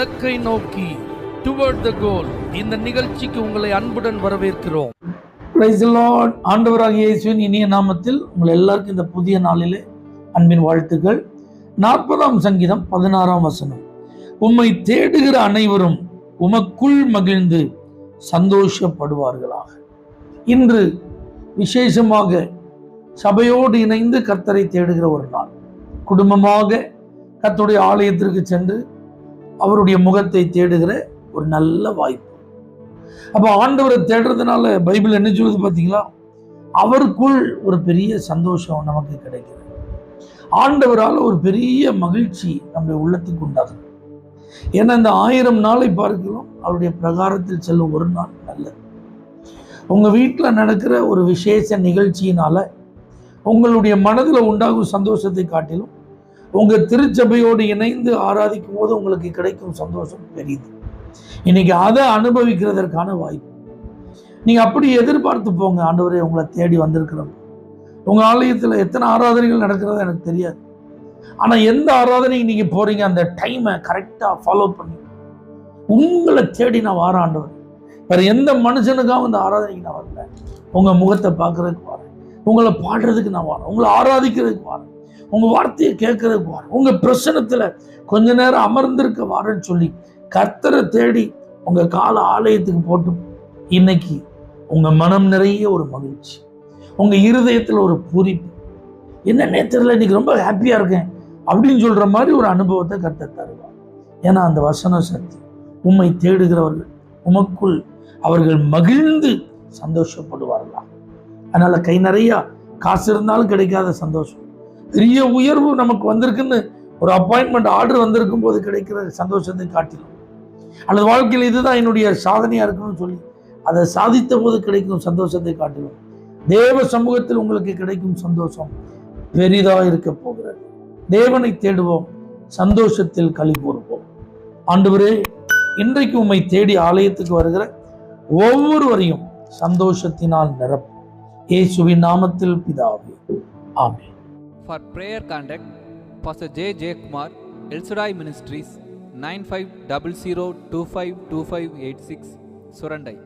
இலக்கை நோக்கி டுவர்ட் த கோல். இந்த நிகழ்ச்சிக்கு உங்களை அன்புடன் வரவேற்கிறோம். Praise the Lord. ஆண்டவராகிய இயேசுவின் இனிய நாமத்தில் உங்கள் எல்லாருக்கும் இந்த புதிய நாளிலே அன்பின் வாழ்த்துக்கள். 40ஆம் சங்கீதம் 16ஆம் வசனம். உம்மை தேடுகிற அனைவரும் உமக்குள் மகிழ்ந்து சந்தோஷப்படுவார்களாக. இன்று விசேஷமாக சபையோடு இணைந்து கர்த்தரை தேடுகிற ஒரு நாள். குடும்பமாக கர்த்தருடைய ஆலயத்திற்கு சென்று அவருடைய முகத்தை தேடுகிற ஒரு நல்ல வாய்ப்பு. அப்ப ஆண்டவரை தேடுறதுனால பைபிள் என்ன சொல்லுது பார்த்தீங்களா? அவருக்குள் ஒரு பெரிய சந்தோஷம் நமக்கு கிடைக்கிறது. ஆண்டவரால் ஒரு பெரிய மகிழ்ச்சி நம்முடைய உள்ளத்துக்கு உண்டாகுது. ஏன்னா இந்த 1000 நாளை பார்க்கலாம் அவருடைய பிரகாரத்தில் செல்லும் ஒரு நாள் நல்லது. உங்க வீட்டில் நடக்கிற ஒரு விசேஷ நிகழ்ச்சியினால உங்களுடைய மனதில் உண்டாகும் சந்தோஷத்தை காட்டிலும் உங்க திருச்சபையோடு இணைந்து ஆராதிக்கும் போது உங்களுக்கு கிடைக்கும் சந்தோஷம் பெரியது. இன்னைக்கு அதை அனுபவிக்கிறதற்கான வாய்ப்பு. நீங்க அப்படி எதிர்பார்த்து போங்க. ஆண்டவரே, உங்களை தேடி வந்திருக்கிறோம். உங்க ஆலயத்தில் எத்தனை ஆராதனைகள் நடக்கிறது எனக்கு தெரியாது. ஆனா எந்த ஆராதனைக்கு நீங்க போறீங்க அந்த டைமை கரெக்டா ஃபாலோ பண்ணி உங்களை தேடி நான் வார ஆண்டவர். வேற எந்த மனுஷனுக்காக இந்த ஆராதனைக்கு நான் வரல. உங்க முகத்தை பார்க்கறதுக்கு வரேன், உங்களை பாடுறதுக்கு நான் வரேன், உங்களை ஆராதிக்கிறதுக்கு வரேன், உங்க வார்த்தையை கேட்கறதுக்கு வரேன், உங்க பிரசனத்துல கொஞ்ச நேரம் அமர்ந்திருக்க வரேன்னு சொல்லி கர்த்தரை தேடி உங்க கால ஆலயத்துக்கு போட்டும் இன்னைக்கு உங்க மனம் நிறைய ஒரு மகிழ்ச்சி, உங்க இருதயத்துல ஒரு பூரிப்பு. என்ன நேரத்தில் இன்னைக்கு ரொம்ப ஹாப்பியா இருக்கேன் அப்படின்னு சொல்ற மாதிரி ஒரு அனுபவத்தை கர்த்தர் தருவார். ஏன்னா அந்த வசன சக்தி. உம்மை தேடுகிறவர்கள் உமக்குள் அவர்கள் மகிழ்ந்து சந்தோஷப்படுவார்களா. அதனால கை நிறைய காசு இருந்தாலும் கிடைக்காத சந்தோஷம், பெரிய உயர்வு நமக்கு வந்திருக்குன்னு ஒரு அப்பாயின்மெண்ட் ஆர்டர் வந்திருக்கும் போது கிடைக்கிற சந்தோஷத்தை காட்டிலும், அல்லது வாழ்க்கையில் இதுதான் என்னுடைய சாதனையா இருக்குன்னு சொல்லி அதை சாதித்த போது கிடைக்கும் சந்தோஷத்தை காட்டிலும் தேவ சமூகத்தில் உங்களுக்கு கிடைக்கும் சந்தோஷம் பெரிதா இருக்க போகிறது. தேவனை தேடுவோம், சந்தோஷத்தில் களி கூறுவோம். ஆண்டவரே, இன்றைக்கு உம்மை தேடி ஆலயத்துக்கு வருகிற ஒவ்வொருவரையும் சந்தோஷத்தினால் நிரப்பும். இயேசுவின் நாமத்தில் பிதாவே, ஆமென். For prayer contact Pastor J. J. Kumar, El Shaddai Ministries, 9500252586, Surandai.